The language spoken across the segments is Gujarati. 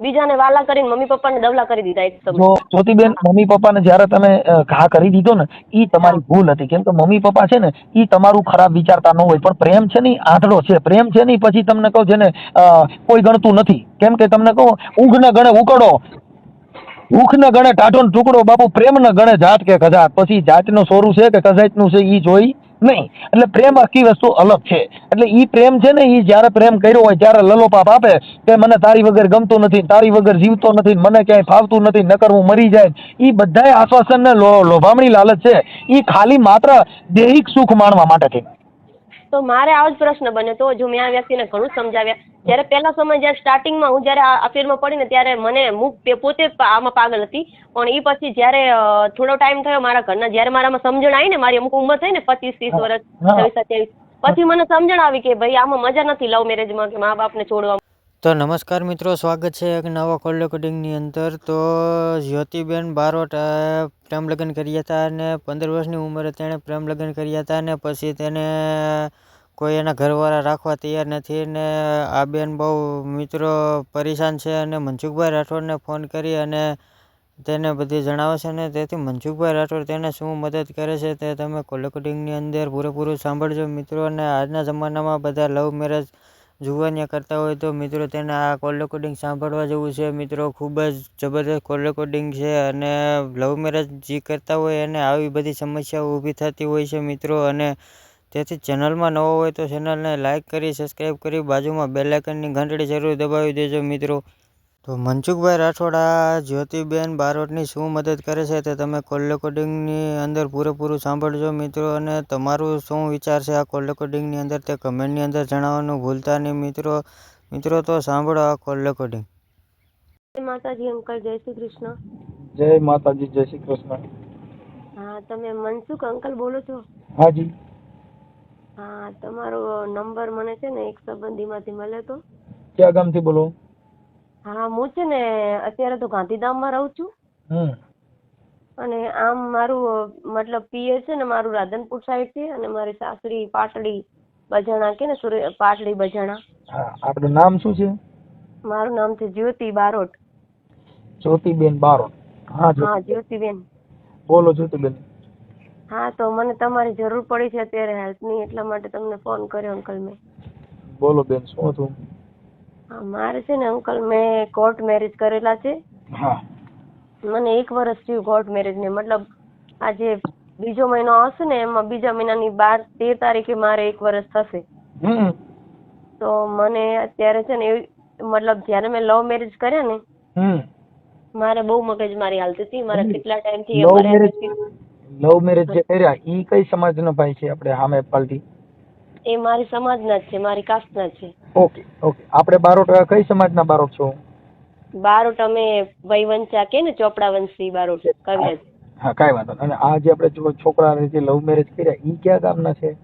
બીજાને વાલા કરીને મમ્મી પપ્પાને દવલા કરી દીધા એક સમય. જો જ્યોતિબેન, મમ્મી પપ્પાને જયારે તમે ઘા કરી દીધો ને, ઈ તમારી ભૂલ હતી. કેમ કે મમ્મી પપ્પા છે ને, ઈ તમારું ખરાબ વિચારતા ન હોય, પણ પ્રેમ છે ને આંધળો છે. પ્રેમ છે ને પછી તમને કહું છે ને કોઈ ગણતું નથી. કેમ કે તમને કહું, ઊંઘ ને ગણે ઉકળો, ભૂખ ને ગણે ટાઢો ને ટુકડો, બાપુ પ્રેમ ને ગણે જાત કે કજાત. પછી જાતનું સોરું છે કે કજાતનું છે ઈ જોઈ નહીં. એટલે પ્રેમ આખી વસ્તુ અલગ છે. એટલે ઈ પ્રેમ છે ને, ઈ જયારે પ્રેમ કર્યો હોય ત્યારે લલોપાપ આપે કે મને તારી વગર ગમતું નથી, તારી વગર જીવતો નથી, મને ક્યાંય ફાવતું નથી, નકર હું મરી જાય. ઈ બધાય આશ્વાસન ને લોભામણી લાલચ છે. ઈ ખાલી માત્ર દૈહિક સુખ માણવા માટે છે. તો મારે આવો જ પ્રશ્ન બને તો જો મેં આ વ્યક્તિને ઘણું સમજાવ્યા. જ્યારે પહેલા સમય જ્યારે સ્ટાર્ટિંગમાં હું જ્યારે આ અફેરમાં પડી ને ત્યારે મને હું પોતે આમાં પાગલ હતી. પણ એ પછી જ્યારે થોડો ટાઈમ થયો મારા ઘરના, જ્યારે મારામાં સમજણ આવી ને, મારી અમુક ઉંમર થઈ ને 25-30 વર્ષ, 26-27, પછી મને સમજણ આવી કે ભાઈ આમાં મજા નથી લવ મેરેજમાં કે મા બાપને છોડવા. તો નમસ્કાર મિત્રો, સ્વાગત છે એક નવા કોલ રેકોર્ડિંગની અંદર. તો જ્યોતિબેન બારોટ પ્રેમ લગ્ન કર્યા હતા અને 15 વર્ષની ઉંમરે તેણે પ્રેમ લગ્ન કર્યા હતા અને પછી તેને કોઈ એના ઘરવાળા રાખવા તૈયાર નથી ને આ બેન બહુ મિત્રો પરેશાન છે અને મનસુખભાઈ રાઠોડને ફોન કરી અને તેને બધી જણાવે છે ને તેથી મનસુખભાઈ રાઠોડ તેને શું મદદ કરે છે તે તમે કોલ રેકોર્ડિંગની અંદર પૂરેપૂરું સાંભળજો મિત્રો. અને આજના જમાનામાં બધા લવ મેરેજ જુવાનિયા કરતા હોય તો મિત્રો તેને આ કોલ રેકોર્ડિંગ સાંભળવા જેવું છે મિત્રો. ખૂબ જ જબરદસ્ત કોલ રેકોર્ડિંગ છે અને લવ મેરેજ જે કરતા હોય એને આવી બધી સમસ્યાઓ ઊભી થતી હોય છે મિત્રો. અને તેથી ચેનલમાં નવો હોય તો ચેનલને લાઇક કરી, સબસ્ક્રાઈબ કરી, બાજુમાં બેલ આઇકનની ઘંટડી જરૂર દબાવી દેજો મિત્રો. તો મનસુખભાઈ રાઠોડ આ જ્યોતિબેન બારોટની શું મદદ કરે છે તે તમે કોલ રેકોર્ડિંગની અંદર પૂરેપૂરું સાંભળજો મિત્રો. અને તમારું શું વિચાર છે આ કોલ રેકોર્ડિંગની અંદર તે કમેન્ટની અંદર જણાવવાનું ભૂલતા નહીં મિત્રો. મિત્રો તો સાંભળો આ કોલ રેકોર્ડિંગ. જય માતાજી અંકલ, જય શ્રી કૃષ્ણ. જય માતાજી, જય શ્રી કૃષ્ણ. હા, તમે મનસુખ અંકલ બોલો છો? હાજી. હા, તમારો નંબર મને છે ને એક સંબંધીમાંથી મળ્યો હતો. ક્યાં ગામથી બોલો? હા, હું છે ને અત્યારે તો ગાંધીધામમાં રહું છું. અને આમ મારું મતલબ પિયર છે ને મારું રાધનપુર સાઈડ છે અને મારી સાસરી પાટડી બજાણા કે ને પાટડી બજાણા. હા, આપણું નામ શું છે? મારું નામ છે જ્યોતિ બારોટ. જ્યોતિબેન બારોટ. હા જ્યોતિબેન. બોલો જ્યોતિબેન. હા, તો મને તમારી જરૂર પડી છે અત્યારે હેલ્પની, એટલા માટે તમને ફોન કર્યો અંકલ મેં. બોલો બેન, શું હતું? હા, મારે છે ને અંકલ મેં કોર્ટ મેરેજ કરેલા છે. હા. મને 1 વર્ષ થયું કોર્ટ મેરેજ ને, મતલબ આજે બીજો મહિનો આવશે ને એમાં બીજા મહિનાની 13 તારીખે મારે 1 વર્ષ થશે. તો મને અત્યારે છે ને મતલબ જયારે મેં લવ મેરેજ કર્યા ને મારે બહુ મગજમારી હાલતી હતી. મારે કેટલા ટાઈમથી લવ મેરેજ જે કર્યા ઈ કઈ સમાજનો ભાઈ છે આપણે સામે પાલટી? એ મારી સમાજના જ છે, મારી કાસ્ટના છે. ઓકે. આપણે બારોટ કઈ સમાજના બારોટ છો? બારોટ અમે વંશા કે ને ચોપડા વંશી બારોટ કવિરાજ. હા, કાંઈ વાંધો. અને આ જે આપણે છોકરાને જે લવ મેરેજ કર્યા ઈ કયા ગામના છે?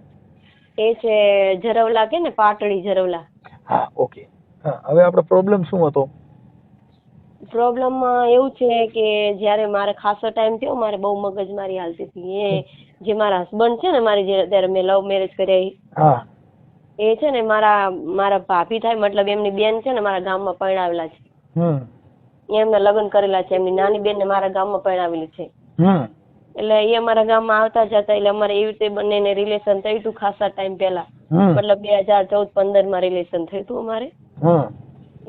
એ છે જરવલા કે ને પાટડી જરવલા. હા, ઓકે. હવે આપણો પ્રોબ્લેમ શું હતો? પ્રોબ્લેમ એવું છે કે જયારે મારે ખાસો ટાઈમ થયો મારે બહુ મગજમારી હાલતી હતી. એ જે મારા હસબન્ડ છે ને મારી જે અત્યારે મેં લવ મેરેજ કર્યા એ છે ને મારા ભાભી થાય, મતલબ એમની બેન છે ને મારા ગામમાં પરણાવેલા છે. એમના લગ્ન કરેલા છે. એમની નાની બેન ને મારા ગામમાં પરણાવેલી છે. એટલે એ અમારા ગામમાં આવતા જતા એટલે અમારે એવી રીતે બંનેને રિલેશન થયું હતું ખાસા ટાઈમ પહેલા. મતલબ 2014-15 માં રિલેશન થયું હતું અમારે.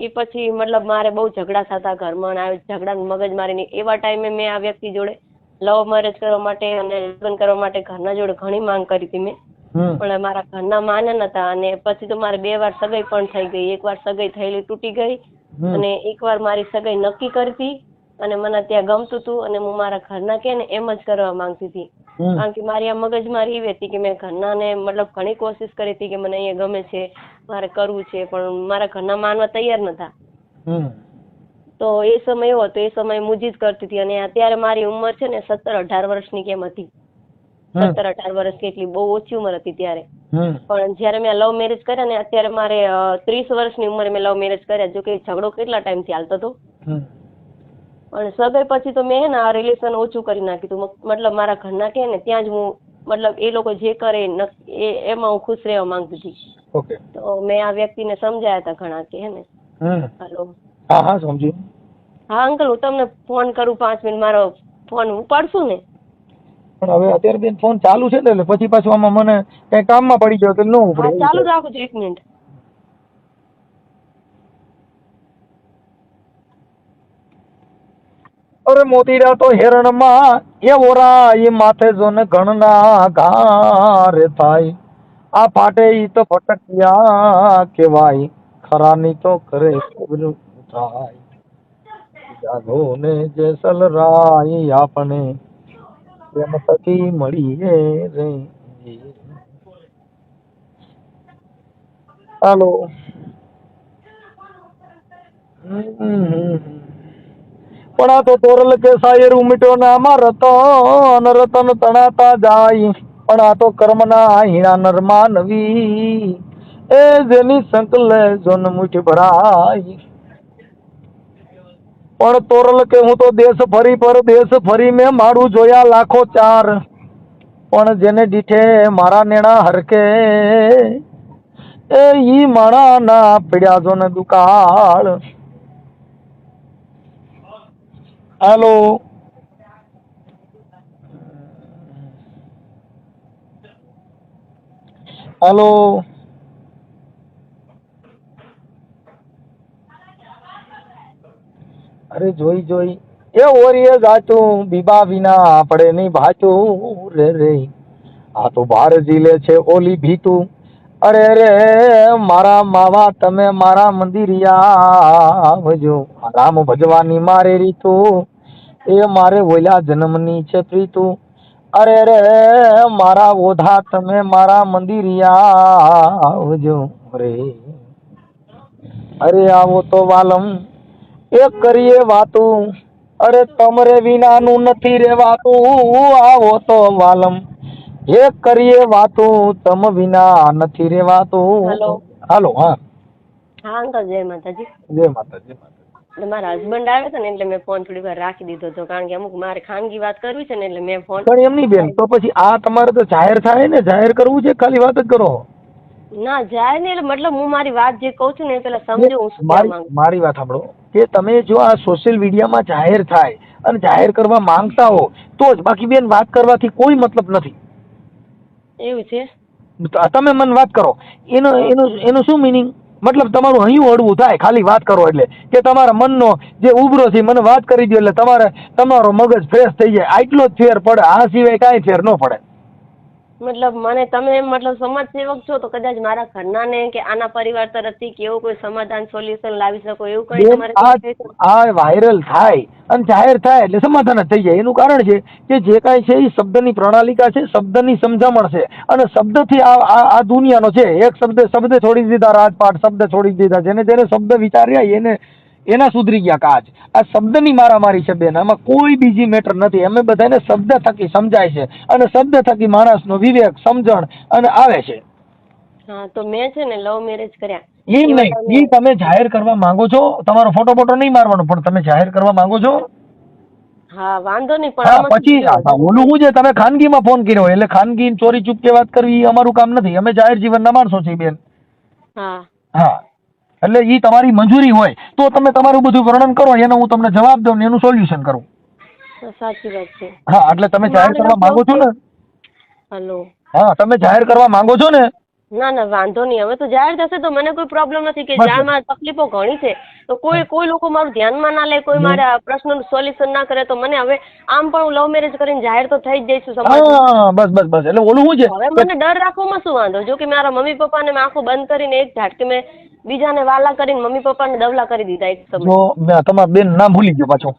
એ પછી મતલબ મારે બહુ ઝઘડા થતા ઘરમાં, ઝઘડા મગજમારીની. એવા ટાઈમે મેં આ વ્યક્તિ જોડે લવ મેરેજ કરવા માટે અને લગ્ન કરવા માટે ઘરના જોડે ઘણી માંગ કરી હતી મેં, પણ મારા ઘરના માન્યા નતા. અને પછી તો મારે 2 વાર સગાઈ પણ થઈ ગઈ. 1 વાર સગાઈ થયેલી તૂટી ગઈ અને 1 વાર મારી સગાઈ નક્કી કરતી અને મને ત્યાં ગમતું હતું અને હું મારા ઘરના કે ને એમ જ કરવા માંગતી હતી. કારણ કે મારી આ મગજમારી એવી હતી કે મેં ઘરનાને મતલબ ઘણી કોશિશ કરી હતી કે મને અહીંયા ગમે છે, મારે કરવું છે, પણ મારા ઘરના માનવા તૈયાર નતા. તો એ સમય એવો હતો, એ સમય હું જ કરતી હતી. અને અત્યારે મારી ઉંમર છે ને 17-18 વર્ષની કેમ હતી. 17-18 વર્ષ કેટલી બહુ ઓછી ઉંમર હતી ત્યારે. પણ જયારે મેં લવ મેરેજ કર્યા ને અત્યારે મારે 30 વર્ષની ઉંમરે મેં લવ મેરેજ કર્યા. જો કે ઝઘડો કેટલા ટાઈમ થી હાલતો હતો. પણ સગાઈ પછી તો મેં આ રિલેશન ઓછું કરી નાખ્યું. મતલબ મારા ઘરના કે ને ત્યાં જ હું મતલબ એ લોકો જે કરે એમાં હું ખુશ રહેવા માંગતી હતી. તો મેં આ વ્યક્તિને સમજાયા હતા ઘણા કે હે ને. હેલો. હા હા સમજી. હા અંકલ, હું તમને ફોન કરું 5 મિનિટ, મારો ફોન ઉપાડશું ને? પણ હવે અત્યારે બેન ફોન ચાલુ છે ને, એટલે પછી પાછું આમાં મને કઈ કામમાં પડી ગયો તો ન ઉપડે. હા ચાલુ રાખો છો 1 મિનિટ. અરે મોતીડા તો હેરણમાં એ ઓરાય માથે જોને ઘણના ઘારે થાય, આ ફાટે ઈ તો ફટકિયા કેવાય, ખરાની તો કરે ખબરું થાય, જાગો ને જેસલ રાય આપણે પ્રેમ થકી મળીએ રે. હાલો. પણ આ તો તોરલ કે શાયર ઉમટ્યો નામાં રતન રતન તણાતા જાય, પણ આ તો કર્મના હીણા નરમા નવી, એ જેની સંકલે જોન મુઠી ભરાય. પણ તોરલ કે હું તો દેશ ફરી પર દેશ ફરી મેં મારું જોયા લાખો ચાર, પણ જેને દીઠે મારા નેણા હરકે, એ ઈ માણા ના પીડ્યા જોને દુકાળ. હાલો. હાલો. અરે જોઈ જોઈ એ ઓરીએ ગાચું બીબા વિના પડે નહીં ભાચું રે રે, આ તો બાર જીલે છે ઓલી ભીતું, અરે રે મારા માવા તમે મારા મંદિરિયા આવજો, રામ ભજવાની મારે રીતું, એ મારે ઓલા જન્મની છે પ્રીતું, અરે રે મારા ઓધા તમે મારા મંદિરિયા આવજો રે. અરે આવો તો વાલમ એક કરીએ વાતું, અરે તમરે વિનાનું નથી રેવાતું, આવો તો વાલમ એક કરીએ વાતું, તમ વિના નથી રેવાતું. હેલો. હાલો. હા હા અંકલ, જય માતાજી. જય માતાજી. એટલે મારા હસબન્ડ આવે છે ને એટલે મેં ફોન થોડી વાર રાખી દીધો હતો, કારણ કે અમુક મારે ખાનગી વાત કરવી છે ને એટલે મેં ફોન. પણ એમ નહીં બેન, તો પછી આ તમારે તો જાહેર થાય ને, જાહેર કરવું છે ખાલી વાત જ કરો? ના જાય ને, એટલે મતલબ હું મારી વાત જે કહું છું ને એ પેલા સમજો હું શું કહેવા માંગુ. મારી વાત સાંભળો, કે તમે જો આ સોશિયલ મીડિયામાં જાહેર થાય અને જાહેર કરવા માંગતા હો તો જ, બાકી બેન વાત કરવાથી કોઈ મતલબ નથી. એવું છે? તમે મને વાત કરો, એનું શું મિનિંગ? મતલબ તમારું હૈયું હળવું થાય ખાલી વાત કરો એટલે, કે તમારા મનનો જે ઉભરો છે મને વાત કરી દો એટલે તમારો મગજ ફ્રેશ થઈ જાય, આટલો જ ફેર પડે, આ સિવાય કાંઈ ફેર ન પડે. મતલબ મને તમે મતલબ સમાજ સેવક છો તો કદાચ મારા ઘરના ને કે આના પરિવાર તરફથી કે એવું કોઈ સમાધાન સોલ્યુશન લાવી શકો એવું કઈ તમારે? આ વાયરલ થાય અને જાહેર થાય એટલે સમાધાન જ થઈ જાય. એનું કારણ છે કે જે કાંઈ છે એ શબ્દની પ્રણાલિકા છે, શબ્દની સમજામણ છે, અને શબ્દથી આ દુનિયાનો છે. એક શબ્દ છોડી દીધા રાજપાટ, શબ્દ છોડી દીધા, જેને શબ્દ વિચાર્યા એના સુધરી ગયા કાજ. આ શબ્દની મારામારી છે બેન, આમાં કોઈ બીજી મેટર નથી. અમે બધાને શબ્દ થકી સમજાય છે અને શબ્દ થકી માણસનો વિવેક સમજણ અને આવે છે. હા તો મેં છે ને લવ મેરેજ કર્યા. એમ નહીં, એ તમે જાહેર કરવા માંગો છો, તમારો ફોટો નહીં મારવાનો, પણ તમે જાહેર કરવા માંગો છો. હા વાંધો નહીં, પણ પછી ઓલું શું છે, તમે ખાનગીમાં ફોન કર્યો એટલે ખાનગી ચોરી ચૂપકે વાત કરવી એ અમારું કામ નથી. અમે જાહેર જીવનના માણસો છીએ બેન. હા હા, એટલે એ તમારી મંજૂરી હોય તો તમે તમારું બધું વર્ણન કરો, એનો હું તમને જવાબ દઉં ને એનું સોલ્યુશન કરું. સાચી વાત છે. હા, એટલે તમે જાહેર કરવા માંગો છો ને? હેલો. હા, તમે જાહેર કરવા માંગો છો ને? ના ના વાંધો નહીં, હવે તો જાહેર થશે તો મને કોઈ પ્રોબ્લેમ નથી. કે જ્યાં તકલીફો ઘણી છે તો કોઈ લોકો મારું ધ્યાનમાં ના લે, કોઈ મારા પ્રશ્નનું સોલ્યુશન ના કરે, તો મને હવે આમ પણ હું લવ મેરેજ કરીને જાહેર તો થઈ જ જઈશું સમાજમાં. બસ એટલે ઓલું શું છે, હવે મને ડર રાખવામાં શું વાંધો? જો કે મારા મમ્મી પપ્પાને મેં આંખો બંધ કરીને એક ઝાટકે મેં બીજાને વાલા કરીને મમ્મી પપ્પાને દવલા કરી દીધા એક સમય. તમારું બેન નામ ભૂલી ગયો પાછો.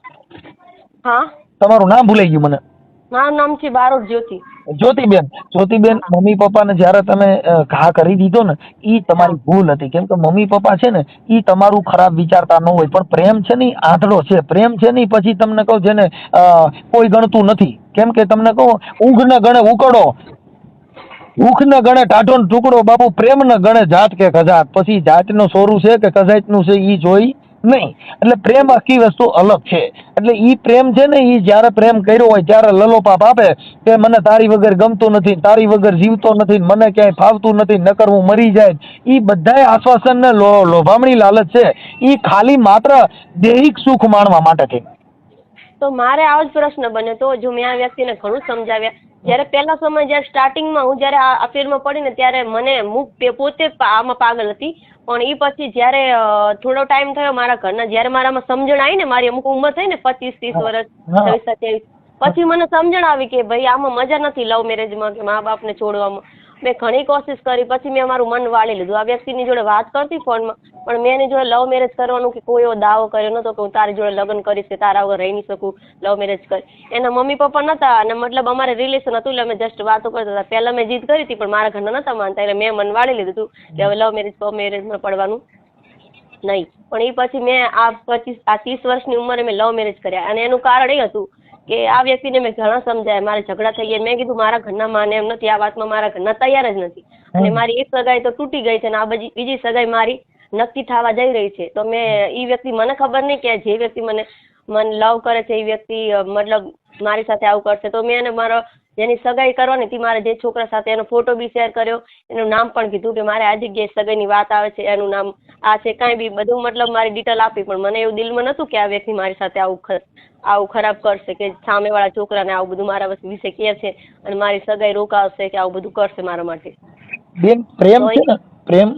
હા, તમારું નામ ભૂલાઈ ગયું મને. મારું નામ છે બારોટ જ્યોતિ. જ્યોતિબેન, મમ્મી પપ્પાને જયારે તમે ઘા કરી દીધો ને, ઈ તમારી ભૂલ હતી. કેમ કે મમ્મી પપ્પા છે ને ઈ તમારું ખરાબ વિચારતા ન હોય, પણ પ્રેમ છે ને આંધળો છે. પ્રેમ છે ને પછી તમને કહું છે ને કોઈ ગણતું નથી. કેમ કે તમને કહું, ઊંઘ ને ગણે ઉકળો, ભૂખ ને ગણે ટાઢો ટુકડો, બાપુ પ્રેમ ને ગણે જાત કે કજાત. પછી જાતનું સોરું છે કે કજાતનું છે ઈ જોઈ નહીં. એટલે પ્રેમ આખી વસ્તુ અલગ છે. એટલે ઈ પ્રેમ છે ને, ઈ જયારે પ્રેમ કર્યો હોય ત્યારે લલોપાપ આપે કે મને તારી વગર ગમતું નથી, તારી વગર જીવતો નથી, મને ક્યાંય ફાવતું નથી, નકર હું મરી જાય. ઈ બધાય આશ્વાસન ને લોભામણી લાલચ છે. ઈ ખાલી માત્ર દૈહિક સુખ માણવા માટે છે. તો મારે આવો જ પ્રશ્ન બન્યો તો, જો મેં આ વ્યક્તિને ઘણું સમજાવ્યા, જયારે પહેલા સમય જયારે સ્ટાર્ટિંગમાં હું જયારે આ અફેરમાં પડી ને ત્યારે મને પોતે આમાં પાગલ હતી, પણ એ પછી જયારે થોડો ટાઈમ થયો મારા ઘરના, જયારે મારામાં સમજણ આવી ને, મારી અમુક ઉંમર થઈ ને 25-30 વર્ષ, 26-27, પછી મને સમજણ આવી કે ભાઈ આમાં મજા નથી લવ મેરેજમાં કે મા બાપને છોડવામાં. મેં ઘણી કોશિશ કરી, પછી મેં મારું મન વાળી લીધું. આ વ્યક્તિની જોડે વાત કરતી ફોનમાં, પણ મેં એની જોડે લવ મેરેજ કરવાનું કે કોઈ એવો દાવો કર્યો નતો કે હું તારી જોડે લગ્ન કરીશ કે તારા વગર રહી નહીં શકું, લવ મેરેજ કરી. એના મમ્મી પપ્પા નતા, અને મતલબ અમારે રિલેશન હતું, એટલે અમે જસ્ટ વાતો કરતા હતા. પહેલા મેં જીદ કરી હતી, પણ મારા ઘરના નતા માનતા, એટલે મેં મન વાળી લીધું હતું કે હવે લવ મેરેજમાં પડવાનું નહીં. પણ એ પછી મેં આ 30 વર્ષની ઉંમરે મેં લવ મેરેજ કર્યા, અને એનું કારણ એ હતું કે આ વ્યક્તિને મેં ઘણા સમજાય, મારે ઝઘડા થઈ ગયા. મેં કીધું મારા ઘરના માને એમ નથી, આ વાતમાં મારા ઘરના તૈયાર જ નથી, અને મારી એક સગાઈ તો તૂટી ગઈ છે, અને આ બીજી સગાઈ મારી નક્કી થવા જઈ રહી છે. તો મેં એ વ્યક્તિ, મને ખબર નહીં કે જે વ્યક્તિ મને લવ કરે છે એ વ્યક્તિ મતલબ મારી સાથે આવું કરશે. તો મેં એને મારો જેની સગાઈ કરવાની હતી, મારે જે છોકરા સાથે, એનો ફોટો બી શેર કર્યો, એનું નામ પણ કીધું કે મારે આ જગ્યાએ સગાઈની વાત આવે છે, એનું નામ આ છે, કાંઈ બી બધું મતલબ મારી ડિટેલ આપી. પણ મને એવું દિલમાં નહોતું કે આ વ્યક્તિ મારી સાથે આવું ખરાબ કરશે, કે સામેવાળા છોકરાને આવું બધું મારા વિશે કહે છે અને મારી સગાઈ રોકાવશે કે આવું બધું કરશે મારા માટે. બેન, પ્રેમ છે ને, પ્રેમ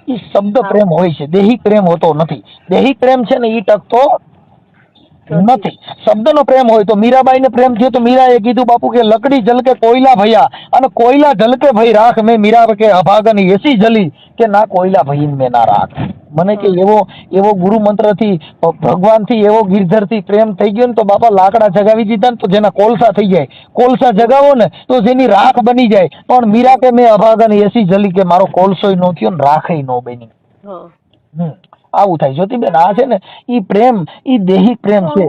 એ શબ્દ પ્રેમ હોય છે, દેહિક પ્રેમ હોતો નથી. દેહિક પ્રેમ છે ને એ ટકતો નથી. શબ્દનો પ્રેમ હોય તો મીરાબાઈ ને પ્રેમ થયો તો મીરાએ કીધું બાપુ કે લકડી જલકે કોયલા ભૈયા, અને કોયલા જલકે ભાઈ રાખ, મેં મીરા કે અભાગન એસી જલી કે ના કોયલા ભાઈ મેં ના રાખ. મને કે એવો ગુરુ મંત્ર થી, ભગવાન થી, એવો ગિરધર થી પ્રેમ થઈ ગયો ને તો બાપા લાકડા જગાવી દીધા ને તો જેના કોલસા થઈ જાય, કોલસા જગાવો ને તો જેની રાખ બની જાય. પણ મીરા કે મેં અભાગન એસી જલી કે મારો કોલસોય નો થયો ને રાખે નો બની. આવું થાય જ્યોતિબેન. આ છે ને ઈ પ્રેમ, ઈ દેહિક પ્રેમ છે.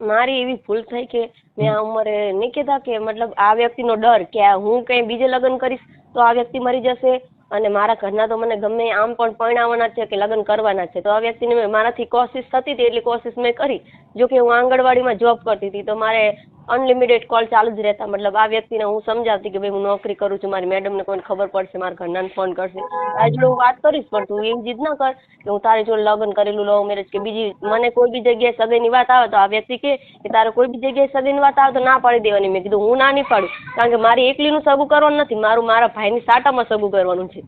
મારી એવી ભૂલ થઈ કે મેં આ ઉંમરે નહીં કહેતા કે મતલબ આ વ્યક્તિનો ડર કે હું કઈ બીજે લગ્ન કરીશ તો આ વ્યક્તિ મરી જશે, અને મારા ઘરના તો મને ગમે આમ પણ પરણાવવાના છે કે લગ્ન કરવાના છે. તો આ વ્યક્તિને મારાથી કોશિશ થતી હતી એટલી કોશિશ મેં કરી. જો કે હું આંગણવાડીમાં જોબ કરતી હતી, તો મારે અનલિમિટેડ કોલ ચાલુ જ રહેતા. મતલબ આ વ્યક્તિને હું સમજાવતી કે ભાઈ હું નોકરી કરું છું, મારી મેડમને કોઈને ખબર પડશે, મારા ઘરનાને ફોન કરશે, આ જોડે હું વાત કરીશ, પણ તું એવી જીદ ના કર કે હું તારી જોડે લગ્ન કરેલું લવ મેરેજ કે બીજી મને કોઈ બી જગ્યાએ સગાઈની વાત આવે તો આ વ્યક્તિ કે તારે કોઈ બી જગ્યાએ સગાઈની વાત આવે તો ના પાડી દેવાની. મેં કીધું હું ના નહીં પાડું, કારણ કે મારી એકલીનું સગું કરવાનું નથી, મારા ભાઈની સાટામાં સગું કરવાનું છે.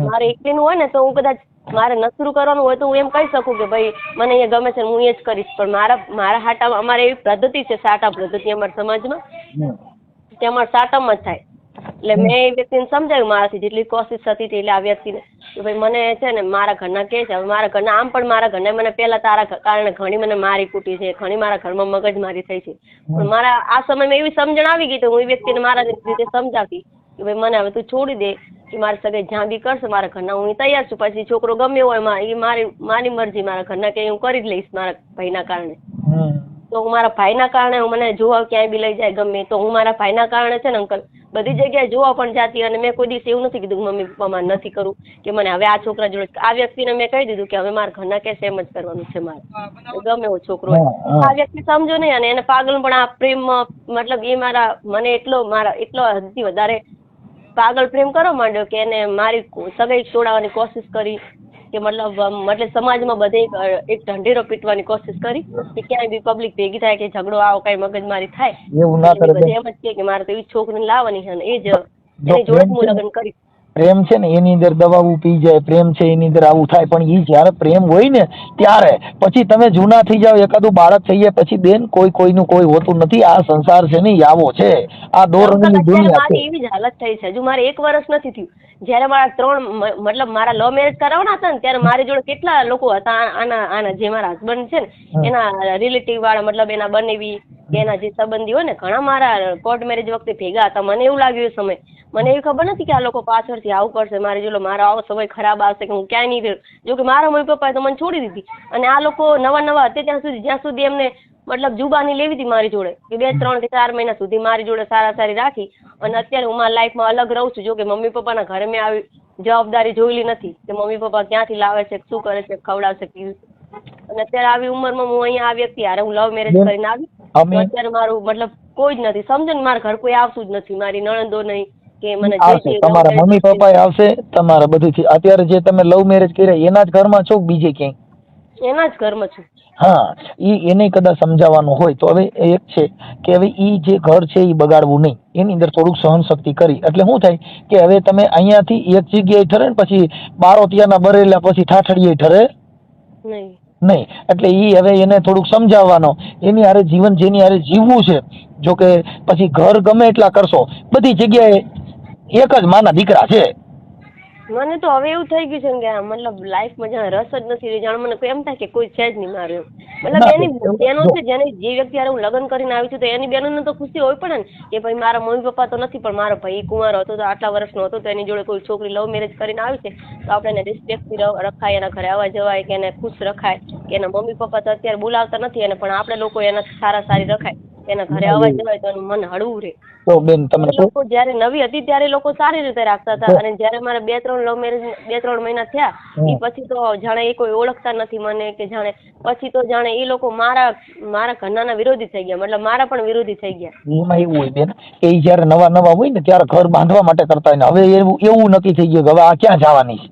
મારે એકલીનું હોય ને તો હું કદાચ મારે નસરું કરવાનું હોય તો હું એમ કહી શકું કે ભાઈ મને અહીંયા ગમે છે હું એ જ કરીશ. પણ મારા હાટામાં અમારે એવી પદ્ધતિ છે, સાટા પદ્ધતિ અમારા સમાજમાં, કે અમારા સાટામાં જ થાય. એટલે મેં એ વ્યક્તિને સમજાવ્યું મારાથી જેટલી કોશિશ થતી હતી એટલે આ વ્યક્તિને કે ભાઈ મને છે ને મારા ઘરના કહે છે, હવે મારા ઘરના આમ પણ મારા ઘરના મને પહેલા તારા કારણે ઘણી મને મારી કૂટી છે, ઘણી મારા ઘરમાં મગજમારી થઈ છે. પણ મારા આ સમયમાં એવી સમજણ આવી ગઈ તો હું એ વ્યક્તિને મારા રીતે સમજાવતી કે ભાઈ મને હવે તું છોડી દે, કે મારી સગાઈ જ્યાં બી કરશે મારા ઘરના હું તૈયાર છું, પછી છોકરો ગમે હોય એ મારી મરજી, મારા ઘરના કે હું કરી જ લઈશ મારા ભાઈના કારણે. તો હું મારા ભાઈના કારણે મને જોવા ક્યાંય બી લઈ જાય ગમે તો હું મારા ભાઈના કારણે છે ને અંકલ બધી જગ્યાએ જોવા પણ જાતી. અને મેં કોઈ દિવસ એવું નથી કીધું મમ્મી પપ્પામાં નથી કરું કે મને હવે આ છોકરા જોડે. આ વ્યક્તિને મેં કહી દીધું કે હવે મારા ઘરના કે એમ જ કરવાનું છે, મારે ગમે એવો છોકરો હોય. આ વ્યક્તિ સમજો નહીં, અને એને પાગલ પણ આ પ્રેમ મતલબ એ મને એટલો હદથી વધારે પાગલ પ્રેમ કરવા માંડ્યો કે એને મારી સગાઈ તોડાવવાની કોશિશ કરી, કે મતલબ સમાજમાં બધે એક ઢંઢેરો પીટવાની કોશિશ કરી કે ક્યાંય બી પબ્લિક ભેગી થાય કે ઝઘડો આવો કઈ મગજમારી થાય, બધે એમ જ કે મારે તો એવી છોકરીને લાવવાની છે, એ જ એની જોડે હું લગ્ન કરીશ. પ્રેમ છે ને એની અંદર દવાઓ પી જાય, પ્રેમ છે એની અંદર આવું થાય. પણ એ જયારે પ્રેમ હોય ને ત્યારે પછી તમે જૂના થઈ જાવ, એકાદું બાળક થઈ જાય પછી બેન કોઈનું કોઈ હોતું નથી. આ સંસાર છે ને આવો છે, આ દોરની દુનિયા છે. મારી એવી જ હાલત થઈ છે, હજુ મારે 1 વર્ષ નથી થયું. જયારે મારા મારા લવ મેરેજ કરાવવાના હતા ને ત્યારે મારી જોડે કેટલા લોકો હતા આના જે મારા હસબન્ડ છે ને એના રિલેટિવ વાળા, મતલબ એના બનેવી એના જે સંબંધી હોય ને ઘણા મારા કોર્ટ મેરેજ વખતે ભેગા હતા. મને એવું લાગ્યું એ સમય, મને એવી ખબર નથી કે આ લોકો પાછળથી આવું કરશે, મારી જોડે મારો આવો સમય ખરાબ આવશે કે હું ક્યાંય નહીં રહ્યો. જો કે મારા મમ્મી પપ્પાએ તો મને છોડી દીધી, અને આ લોકો નવા હતા જ્યાં સુધી એમને મતલબ જુબાની લેવી હતી મારી જોડે કે 2, 3 કે 4 મહિના સુધી મારી જોડે સારી રાખી. અને અત્યારે હું મારા લાઈફમાં અલગ રહું છું. જો કે મમ્મી પપ્પાના ઘરે મેં આવી જવાબદારી જોયેલી નથી કે મમ્મી પપ્પા ક્યાંથી લાવે છે, શું કરે છે, ખવડાવશે, અને અત્યારે આવી ઉંમરમાં હું અહીંયા આ વ્યક્તિ હારે હું લવ મેરેજ કરીને આવી, અત્યારે મારું મતલબ કોઈ જ નથી, સમજો ને, મારા ઘર કોઈ આવતું જ નથી, મારી નણંદો નહીં કે મને આવશે, તમારા મમ્મી પપ્પા આવશે, તમારા બધું. અત્યારે જે તમે લવ મેરેજ કર્યા એના જ ઘરમાં છો બીજે ક્યાંય? એના જ ઘરમાં છું. હા, એને કદાચ સમજાવવાનું હોય તો હવે એક છે કે હવે ઈ જે ઘર છે એ બગાડવું નહીં, એની અંદર થોડુંક સહન શક્તિ કરી એટલે શું થાય કે હવે તમે અહીંયાથી એક જગ્યાએ ઠરે ને પછી બારોટિયાના બરેલા પછી ઠાઠડીએ ઠરે નહીં. એટલે ઈ હવે એને થોડુંક સમજાવવાનો, એની હારે જીવન જેની હારે જીવવું છે. જો કે પછી ઘર ગમે એટલા કરશો, બધી જગ્યાએ એક જ માના દીકરા છે. મને તો હવે એવું થઈ ગયું છે કે મતલબ લાઈફમાં જાણે રસ જ નથી, જાણે મને એમ થાય કે કોઈ છે જ નહીં મારું. મતલબ એની બહેનો છે, જેને જે વ્યક્તિ હારે હું લગ્ન કરીને આવી છું તો એની બહેનોને તો ખુશી હોય પણ ને કે ભાઈ મારા મમ્મી પપ્પા તો નથી પણ મારો ભાઈ કુંવારો હતો તો આટલા વર્ષનો હતો તો એની જોડે કોઈ છોકરી લવ મેરેજ કરીને આવી છે તો આપણે એને રિસ્પેક્ટથી રખાય, એના ઘરે આવવા જવાય, કે એને ખુશ રખાય, કે એના મમ્મી પપ્પા તો અત્યારે બોલાવતા નથી એને પણ આપણે લોકો એને સારી રખાય, એના ઘરે આવવા જવાય તો એનું મન હળવું રહે. તો બેન તમને લોકો જયારે નવી હતી ત્યારે લોકો સારી રીતે રાખતા હતા અને જયારે મારે 2-3 લવ મેરેજ 2-3 મહિના થયા એ પછી તો જાણે એ કોઈ ઓળખતા નથી મને, કે જાણે પછી તો જાણે એ લોકો મારા ઘરના વિરોધી થઈ ગયા, મતલબ મારા પણ વિરોધી થઈ ગયા. એમાં એવું હોય બેન કે જયારે નવા હોય ને ત્યારે ઘર બાંધવા માટે કરતા હોય ને હવે એવું નક્કી થઈ ગયું કે હવે આ ક્યાં જવાની છે.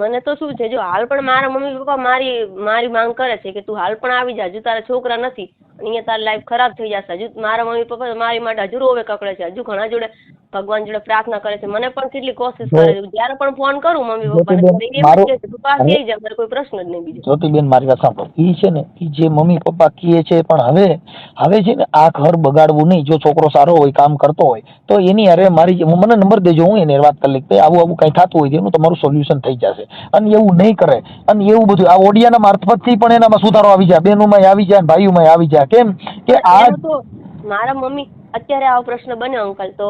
મને તો શું છે, જો હાલ પણ મારા મમ્મી પપ્પા મારી માંગ કરે છે કે તું હાલ પણ આવી જા, હજુ તારા છોકરા નથી, અહીંયા તારી લાઈફ ખરાબ થઈ જશે. હજુ મારા મમ્મી પપ્પા મારી માટે હજુ રોવે કકડે છે, હજુ ઘણા જોડે ભગવાન જોડે પ્રાર્થના કરે છે, મને પણ કેટલી કોશિશ કરે છે. જયારે પણ ફોન કરું મમ્મી પપ્પાને તું પાસે આવી જા, મારે કોઈ પ્રશ્ન જ નહીં બીજો. જ્યોતિબેન મારી વાત સાંભળો, ઈ છે ને ઈ જે મમ્મી પપ્પા કહે છે પણ હવે છે ને આ ઘર બગાડવું નહીં. જો છોકરો સારો હોય, કામ કરતો હોય તો એની અરે મને નંબર દેજો, હું એને વાત કરી લઈશ કે આવું કઈ થતું હોય એનું તમારું સોલ્યુશન થઈ જશે. અને એવું નહીં કરે અને એવું બધું આ ઓડિયાના મારફતથી પણ એનામાં સુધારો આવી જાય, બહેનોમાં આવી જાય, ભાઈઓમાં આવી જાય. કેમ કે આ તો મારા મમ્મી અત્યારે આવો પ્રશ્ન બન્યો અંકલ તો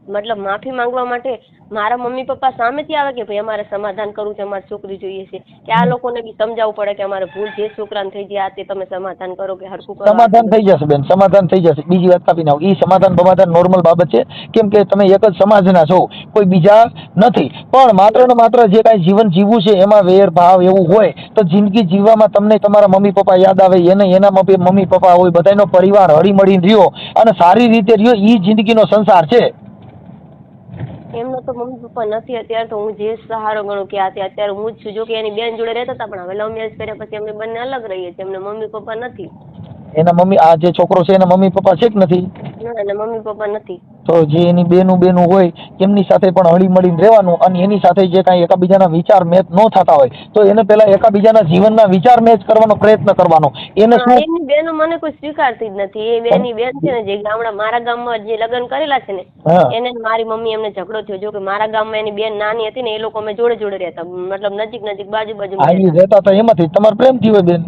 મતલબ માફી માંગવા માટે મારા મમ્મી પપ્પા સામેથી આવે કે ભાઈ અમારે સમાધાન કરવું છે, અમારે છોકરી જોઈએ છે, કે આ લોકોને બી સમજાવવું પડે કે અમારે ભૂલ જે છોકરાને થઈ જાય તે તમે સમાધાન કરો કે હરખું કરો. સમાધાન થઈ જશે બેન, સમાધાન થઈ જશે. બીજી વાત કાપી નાખો, ઈ સમાધાન નોર્મલ બાબત છે. કેમ કે તમે એક જ સમાજના છો, કોઈ બીજા નથી. પણ માત્ર ને માત્ર જે કાંઈ જીવન જીવવું છે એમાં વેર ભાવ એવું હોય તો જિંદગી જીવવામાં તમને તમારા મમ્મી પપ્પા યાદ આવે, એને એના મમ્મી પપ્પા હોય, બધાનો પરિવાર હળી મળીને રહ્યો અને સારી રીતે રહ્યો, ઈ જિંદગીનો સંસાર છે. એમનો તો મમ્મી પપ્પા નથી અત્યારે, તો હું જે સહારો ગણું કે અત્યારે હું જ છું. જો કે એની બેન જોડે રહેતા હતા પણ હવે લવ મેરેજ કર્યા પછી અમે બંને અલગ રહીએ છીએ, એમને મમ્મી પપ્પા નથી. એના મમ્મી, આ જે છોકરો છે એના મમ્મી પપ્પા છે કે નથી? ના, એના મમ્મી પપ્પા નથી. તો જે એની બેનું હોય એમની સાથે પણ હળી મળીને રહેવાનું અને એની સાથે જે કાંઈ એકાબીજાના વિચાર મેચ ન થતા હોય તો એને પેલા એકાબીજાના જીવનના વિચાર મેચ કરવાનો પ્રયત્ન કરવાનો. એને શું એની બેનો મને કોઈ સ્વીકારતી જ નથી. એ બેની બેન છે ને જે મારા ગામમાં જે લગ્ન કરેલા છે ને એને મારી મમ્મી એમને ઝઘડો થયો. જો કે મારા ગામમાં એની બેન નાની હતી ને એ લોકો અમે જોડે રહેતા, મતલબ નજીક બાજુ રહેતા હતા. એમાંથી તમારે પ્રેમ થયો બેન?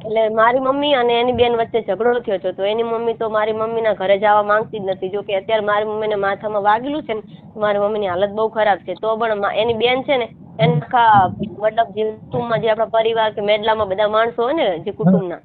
એટલે મારી મમ્મી અને એની બેન વચ્ચે ઝઘડો થયો હતો તો એની મમ્મી તો મારી મમ્મીના ઘરે જવા માંગતી જ નથી. જો કે અત્યારે મારી મમ્મીને માથામાં વાગેલું છે ને, મારી મમ્મીની હાલત બહુ ખરાબ છે. તો પણ એની બેન છે ને એને આખા મતલબ જે કુટુંબમાં જે આપણા પરિવાર કે મેડલામાં બધા માણસો હોય ને જે કુટુંબના,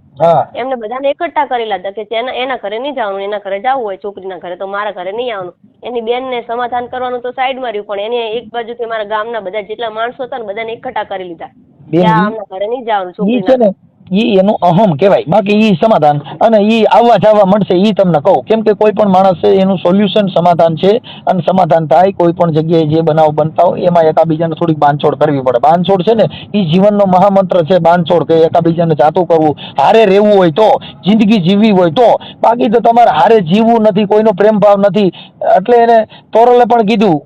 એમને બધાને એકઠા કરેલા હતા કે એના ઘરે નહીં જવાનું, એના ઘરે જવું હોય છોકરીના ઘરે તો મારા ઘરે નહીં આવવાનું. એની બેનને સમાધાન કરવાનું તો સાઈડમાં રહ્યું પણ એને એક બાજુથી મારા ગામના બધા જેટલા માણસો હતા ને બધાને એકઠા કરી લીધા કે આમના ઘરે નહીં જવાનું છોકરીના. ઈ એનું અહમ કહેવાય. બાકી ઈ સમાધાન અને ઈ આવવા જવા મળશે ઈ તમને કહું. કેમ કે કોઈ પણ માણસ છે એનું સોલ્યુશન સમાધાન છે અને સમાધાન થાય. કોઈ પણ જગ્યાએ જે બનાવ બનતા હોય એમાં એકાબીજાને થોડીક બાંધછોડ કરવી પડે. બાંધછોડ છે ને ઈ જીવનનો મહામંત્ર છે, બાંધછોડ, કે એકાબીજાને જાતું કરવું. હારે રહેવું હોય તો, જિંદગી જીવવી હોય તો. બાકી તો તમારે હારે જીવવું નથી, કોઈનો પ્રેમ ભાવ નથી. એટલે એને તોરલે પણ કીધું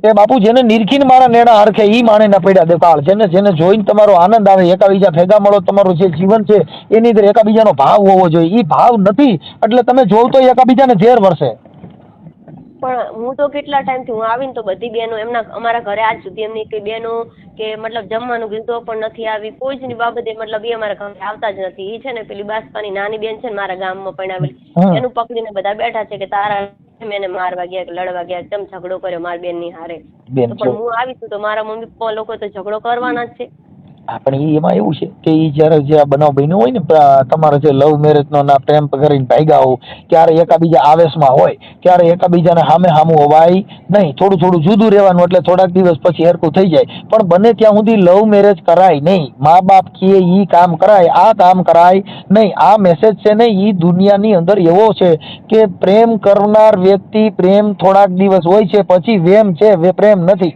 કે બાપુ જેને નિરખીને મારા નેણા હરખે ઈ માણે ના પડ્યા દેકાળ. જેને જોઈને તમારો આનંદ આવે, એકાબીજા ભેગા મળો, તમારું જે જીવન છે એની અંદર એકાબીજાનો ભાવ હોવો જોઈએ. ઈ ભાવ નથી એટલે તમે જોવ તો એકાબીજાને ઝેર વરસે. પણ હું તો કેટલા ટાઈમથી હું આવીને તો બધી બહેનો અમારા ઘરે આજ સુધી એમની કઈ બહેનો કે મતલબ જમવાનું કીધું તો પણ નથી આવી. કોઈ જ ની બાબતે મતલબ એ અમારા ઘરે આવતા જ નથી. એ છે ને પેલી બાસપાની નાની બેન છે ને મારા ગામમાં પરણાવેલી, એનું પકડીને બધા બેઠા છે કે તારા એને મારવા ગયા, લડવા ગયા, કેમ ઝઘડો કર્યો મારી બેન ની હારે. પણ હું આવી છું તો મારા મમ્મી પપ્પા લોકો તો ઝઘડો કરવાના જ છે. પણ એમાં એવું છે કે જયારે જે આ બનાવ બન્યો હોય ને તમારે જે લવ મેરેજ નો ના પ્રેમ કરીને ભાગ્યા હોવ ત્યારે એકાબીજા આવેશમાં હોય ત્યારે એકાબીજાને સામે સામું હોવાય નહીં, થોડું થોડું જુદું રહેવાનું, એટલે થોડાક દિવસ પછી હરકું થઈ જાય. પણ બને ત્યાં સુધી લવ મેરેજ કરાય નહીં. મા બાપ કે ઈ કામ કરાય, આ કામ કરાય નહીં. આ મેસેજ છે ને ઈ દુનિયાની અંદર એવો છે કે પ્રેમ કરનાર વ્યક્તિ પ્રેમ થોડાક દિવસ હોય છે, પછી વેમ છે, પ્રેમ નથી.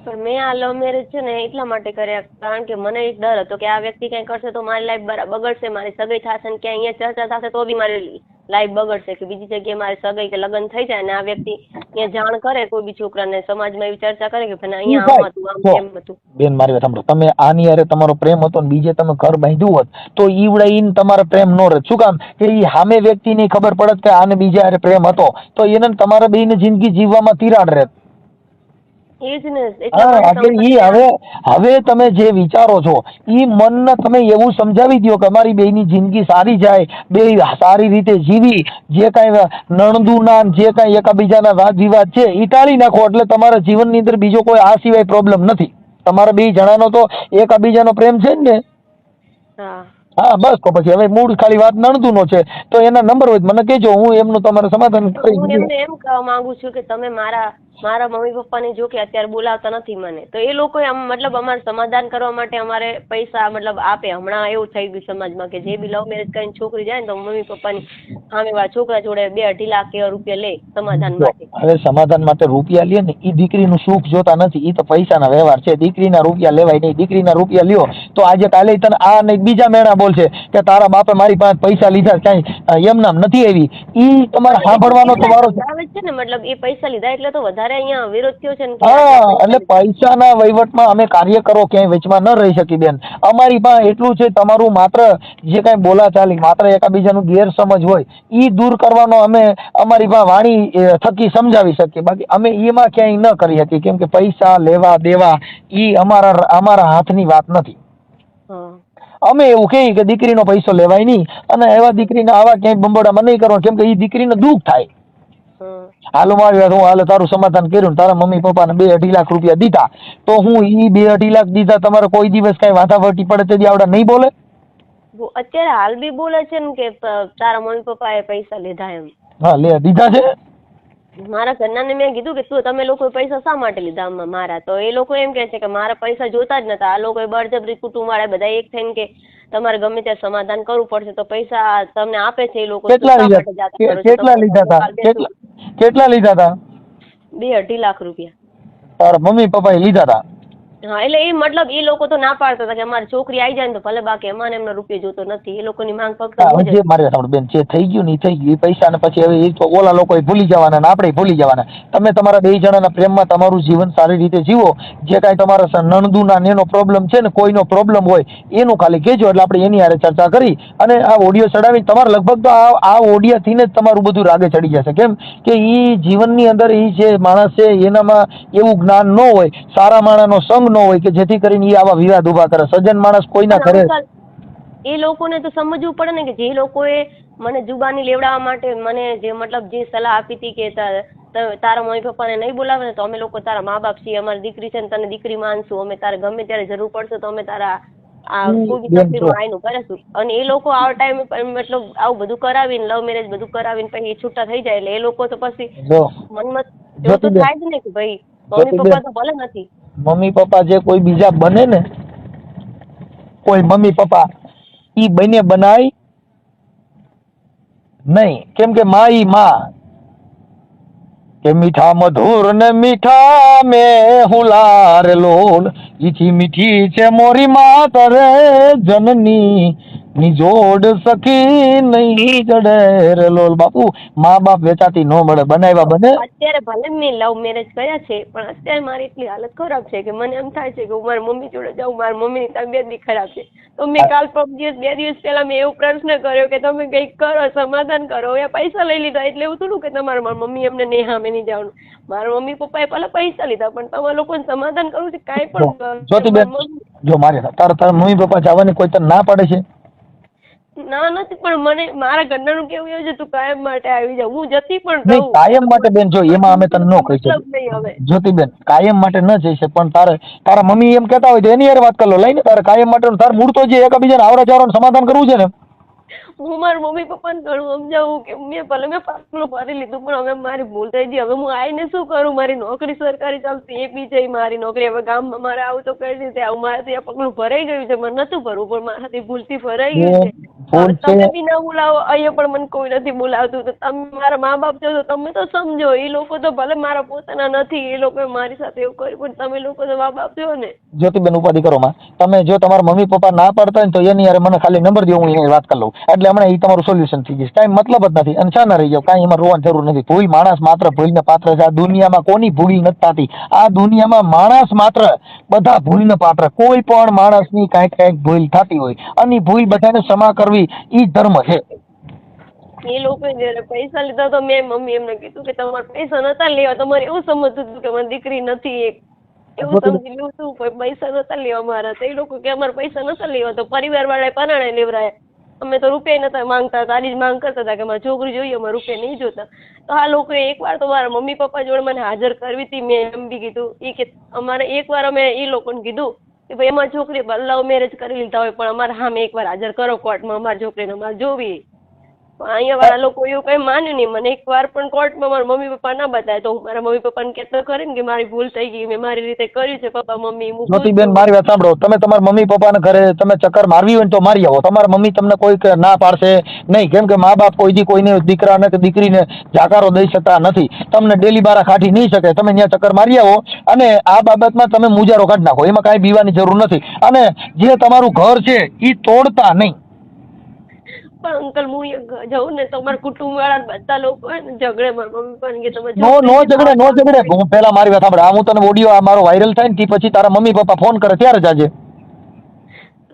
પણ મેં આ લવ મેરેજ છે ને એટલા માટે કર્યા કારણ કે મને એક ડર હતો કે આ વ્યક્તિ કઈ કરશે તો મારી લાઈફ બગડશે, મારી સગાઈ થશે ને ક્યાં અહીંયા ચર્ચા થશે તો બી મારી લાઈફ બગડશે, કે બીજી જગ્યાએ મારી સગાઈ કે લગ્ન થઈ જાય ને આ વ્યક્તિ અહીંયા જાણ કરે કોઈ બી છોકરાને, સમાજમાં એવી ચર્ચા કરે કે ભાઈ અહીંયા આમ હતું આમ તેમ હતું. બેન મારી વાત સાંભળો, તમે આની હારે તમારો પ્રેમ હતો ને બીજે તમે ઘર બાંધ્યું હોત તો ઈવડે ઈન તમારો પ્રેમ નો રહે. શું કામ કે ઈ સામે વ્યક્તિની ખબર પડત કે આને બીજા હારે પ્રેમ હતો તો એને તમારા બેયની જિંદગી જીવવામાં તિરાડ રહે. હવે તમે જે વિચારો છો ઈ મનને તમે એવું સમજાવી દો કે અમારી બેયની જિંદગી સારી જાય, બે સારી રીતે જીવી, જે કાંઈ નણદુના જે કાંઈ એકાબીજાના વાદ વિવાદ છે ઈ ટાળી નાખો, એટલે તમારા જીવનની અંદર બીજો કોઈ આ સિવાય પ્રોબ્લેમ નથી. તમારા બે જણાનો તો એકાબીજાનો પ્રેમ છે ને. હા બસ તો પછી હવે મૂળ ખાલી વાત નણદુનો છે તો એના નંબર હોય મને કહેજો, હું એમનું તમારે સમાધાન કરી. હું એમને એમ કહેવા માંગુ છું કે તમે મારા મમ્મી પપ્પાને જો કે અત્યારે બોલાવતા નથી મને, તો એ લોકો મતલબ અમારે સમાધાન કરવા માટે અમારે પૈસા મતલબ આપે. હમણાં એવું થઈ ગયું સમાજમાં કે જે બી લવ મેરેજ કરીને છોકરી જાય ને તો મમ્મી પપ્પાની સામેવાળા છોકરા જોડે 2-2.5 લાખ રૂપિયા લે સમાધાન માટે. હવે સમાધાન માટે રૂપિયા લે ને એ દીકરીનું સુખ જોતા નથી, એ તો પૈસાના વ્યવહાર છે. દીકરીના રૂપિયા લેવાય નહીં. દીકરીના રૂપિયા લ્યો તો આજે કાલે તને આ નહીં બીજા મેળા બોલશે કે તારા બાપે મારી પાસે પૈસા લીધા, કઈ એમ નામ નથી આવી. ઈ તમારે સાંભળવાનો તો વારો છે ને, મતલબ એ પૈસા લીધા એટલે તો વધારે અહીંયા વિરોધ થયો છે ને. હા એટલે પૈસાના વહીવટમાં અમે કાર્યકરો ક્યાંય વચમાં ન રહી શકી બેન. અમારી પાસે એટલું છે, તમારું માત્ર જે કાંઈ બોલાચાલી માત્ર એકાબીજાનું ગેરસમજ હોય ઈ દૂર કરવાનો અમે અમારી પાસે વાણી થકી સમજાવી શકીએ, બાકી અમે એમાં ક્યાંય ન કરી શકીએ, કેમ કે પૈસા લેવા દેવા ઈ અમારા હાથની વાત નથી. અમે એવું કહીએ કે દીકરીનો પૈસો લેવાય નહીં અને એવા દીકરીને આવા ક્યાંય બંબોડામાં નહીં કરવાનું, કેમ કે એ દીકરીને દુઃખ થાય. હાલો મારી વાત, હું હાલે તારું સમાધાન કર્યું, તારા મમ્મી પપ્પાને 2-2.5 લાખ રૂપિયા દીધા તો હું ઈ 2-2.5 લાખ દીધા તમારે કોઈ દિવસ કઈ વાતાવટી પડે તેથી આવડા નહીં બોલે? અત્યારે હાલ બી બોલે છે ને કે તારા મમ્મી પપ્પાએ પૈસા લીધા એમ. હા લે દીધા છે. મારા ઘરનાને મેં કીધું કે તમે લોકો પૈસા શા માટે લીધા મારા, તો એ લોકો એમ કહે છે કે મારા પૈસા જોતા જ નતા. આ લોકોએ બળજબરી કુટુંબ વાળા બધા એક થઈને કે તમારે ગમે ત્યાં સમાધાન કરવું પડશે તો પૈસા તમને આપે છે એ લોકો. કેટલા લીધા હતા? 2-2.5 લાખ રૂપિયા તારા મમ્મી પપ્પાએ લીધા હતા. હા એટલે એ મતલબ એ લોકો તો ના પાડતા હતા કે અમારી છોકરી આવી જાય ને તો ભલે, બાકી અમારે એમનો રૂપિયા જોતો નથી. એ લોકોની માંગ ફક્ત મારે બેન જે થઈ ગયું ને થઈ ગયું, પૈસા ને પછી હવે એ તો ઓલા લોકો ભૂલી જવાના ને આપણે ભૂલી જવાના. તમે તમારા બે જણાના પ્રેમમાં તમારું જીવન સારી રીતે જીવો. જે કાંઈ તમારા નણદુના એનો પ્રોબ્લેમ છે ને કોઈનો પ્રોબ્લેમ હોય એનું ખાલી કહેજો, એટલે આપણે એની હારે ચર્ચા કરી અને આ ઓડિયો ચડાવીને તમારે લગભગ તો આ ઓડિયાથી જ તમારું બધું રાગે ચડી જશે. કેમ કે એ જીવનની અંદર એ જે માણસ છે એનામાં એવું જ્ઞાન ન હોય, સારા માણસનો સંગ ન હોય કે જેથી કરીને એ આવા વિવાદ ઉભા કરે. સજ્જન માણસ કોઈના ઘરે એ લોકોને તો સમજવું પડે ને કે જે લોકોએ મને જુબાની લેવડાવવા માટે મને જે મતલબ જે સલાહ આપી હતી કે તારા મમ્મી પપ્પાને નહીં બોલાવે ને તો અમે લોકો તારા મા બાપ છીએ, અમારી દીકરી છે ને તને દીકરી માનશું, અમે તારે ગમે ત્યારે જરૂર પડશે તો અમે તારા આ કોઈ બી તકલીફમાં આવીને કરીશું. અને એ લોકો આ ટાઈમે મતલબ આવું બધું કરાવીને લવ મેરેજ બધું કરાવીને પછી છૂટા થઈ જાય એટલે એ લોકો તો પછી મનમાં એવું તો થાય જ ને કે ભાઈ મમ્મી પપ્પા તો ભલે નથી. મમ્મી પપ્પા જે કોઈ બીજા બને ને, કોઈ મમ્મી પપ્પા ઈ બને બનાય નહીં, કેમ કે માં ઈ માં કે મીઠા મધુર ને મીઠા મેં હું લાર લોલ, ઈથી મીઠી છે મોરી માત રે જનની ની જોડ સખી નહીં જડે રે લોલ. બાપુ મા બાપ વેચાતી ન મળે, બનાવ્યા બને. અત્યારે ભલે મેં લવ મેરેજ કર્યા છે પણ અત્યારે મારી એટલી હાલત ખરાબ છે કે મને એમ થાય છે કે હું મારી મમ્મી જોડે જાઉં, મારી મમ્મીની તબિયત બી ખરાબ છે. તો મેં કાલ 2 દિવસ પહેલા મેં એવો પ્રશ્ન કર્યો કે તમે કંઈક કરો, સમાધાન કરો. એ પૈસા લઈ લીધા એટલે એવું થોડું કે તમારે મારી મમ્મી એમને નહીં સામે નહીં જવાનું. મારા મમ્મી પપ્પાએ પહેલા પૈસા લીધા પણ તમારા લોકોને સમાધાન કરવું છે કાંઈ પણ. જ્યોતિબેન જો મારે તારા મમ્મી પપ્પા જવાની કોઈ તને ના પાડે છે? ના નથી, પણ મને મારા ઘરનાનું કેવું એવું છે તું કાયમ માટે આવી જા. હું જતી પણ નહીં, રહું. કાયમ માટે બેન જો એમાં અમે તને ન કહી મતલબ શકીએ નહીં હવે. જ્યોતિબેન, કાયમ માટે ન જઈ શકે, પણ તારા મમ્મી એમ કહેતા હોય તો એની યાર વાત કરી લો. લઈને તારે કાયમ માટે તારે મૂળ તો જે એકબીજાને આવરા ચાવરાનું સમાધાન કરવું છે ને. હું મારા મમ્મી પપ્પાને ઘણું સમજાવું કે મેં પાછલું ભરી લીધું, પણ હવે મારી ભૂલ થઈ ગઈ. હવે હું આવીને શું કરું? મારી નોકરી સરકારી ચાલતી, એ બી છે મારી નોકરી. હવે ગામમાં મારે આવું તો કઈ રીતે આવું? મારાથી આ પગલું ભરાઈ ગયું છે, મને નતું ભરવું પણ મારાથી ભૂલથી ભરાઈ ગયું છે. હવે તમે બી ના બોલાવો, અહીંયા પણ મને કોઈ નથી બોલાવતું. તો તમે મારા મા બાપ છો તો તમે તો સમજો. એ લોકો તો ભલે મારા પોતાના નથી, એ લોકો મારી સાથે એવું કર્યું, પણ તમે લોકો તો મા બાપ છો ને. જ્યોતિબેન ઉપાધિ કરો માં. તમે જો તમારા મમ્મી પપ્પા ના પાડતા હોય ને તો એની યાર મને ખાલી નંબર દો, હું એની વાત કરી લઉં. એટલે હમણાં એ તમારું સોલ્યુશન થઈ જશે. કાંઈ મતલબ જ નથી. અને શા ના રહી જાવ, કાંઈ એમાં રોવાની જરૂર નથી. ભૂલ માણસ માત્ર ભૂલને પાત્ર છે. આ દુનિયામાં કોની ભૂલ નથી થતી. આ દુનિયામાં માણસ માત્ર બધા ભૂલને પાત્ર. કોઈ પણ માણસની કાંઈક ભૂલ થતી હોય અને ભૂલ બધાને ક્ષમા કરવી ઈ ધર્મ છે. એ લોકો જયારે પૈસા લીધા તો મેં મમ્મી એમને કીધું કે તમારે પૈસા નતા લેવા, તમારે એવું સમજતું હતું કે મારી દીકરી નથી, એવું સમજી લીધું હતું. પૈસા નતા લેવા મારા. તો એ લોકો કે અમારે પૈસા નતા લેવા, તો પરિવાર વાળાએ પરાણે લેવરાયા. અમે તો રૂપિયા નતા માંગતા, તારી જ માંગ કરતા હતા કે મારી છોકરી જોઈએ, અમારે રૂપિયા નહીં જોતા. તો આ લોકોએ એકવાર તો મારા મમ્મી પપ્પા જોડે મને હાજર કરવી હતી. મેં એમ બી કીધું એ કે અમારે એકવાર અમે એ લોકોને કીધું કે ભાઈ અમારી છોકરી લવ મેરેજ કરી લીધા હોય, પણ અમારે સામે એકવાર હાજર કરો કોર્ટમાં, અમારી છોકરીને અમારે જોવી. અહીંયા વાળા લોકો એવું કઈ માન્યું નહીં. મને એકવાર પણ કોર્ટમાં મારા મમ્મી પપ્પા ના બતાવે તો હું મારા મમ્મી પપ્પાને કહેતો ખરી ને કે મારી ભૂલ થઈ ગઈ, મેં મારી રીતે કર્યું છે પપ્પા મમ્મી. જ્યોતિબેન મારી વાત સાંભળો. તમે તમારા મમ્મી પપ્પાને ઘરે તમે ચક્કર મારવી હોય ને તો મારી આવો. તમારા મમ્મી તમને કોઈ ના પાડશે નહીં, કેમ કે મા બાપ કોઈ દી કોઈને દીકરાને કે દીકરીને જાકારો દઈ શકતા નથી. તમને ડેલી બારા કાઢી નહીં શકે. તમે ત્યાં ચક્કર મારી આવો અને આ બાબતમાં તમે મુજારો કાઢી નાખો. એમાં કાંઈ બીવાની જરૂર નથી. અને જે તમારું ઘર છે એ તોડતા નહીં. પણ અંકલ હું જઉં ને તો અમારા કુટુંબ વાળા બધા લોકો ઝઘડે. મારા મમ્મી પપ્પાને કે તમે નો ઝઘડે. હું પેલા મારી વાત સાંભળે. હું તને ઓડિયો મારો વાયરલ થાય ને તે પછી તારા મમ્મી પપ્પા ફોન કરે ત્યારે જાજે.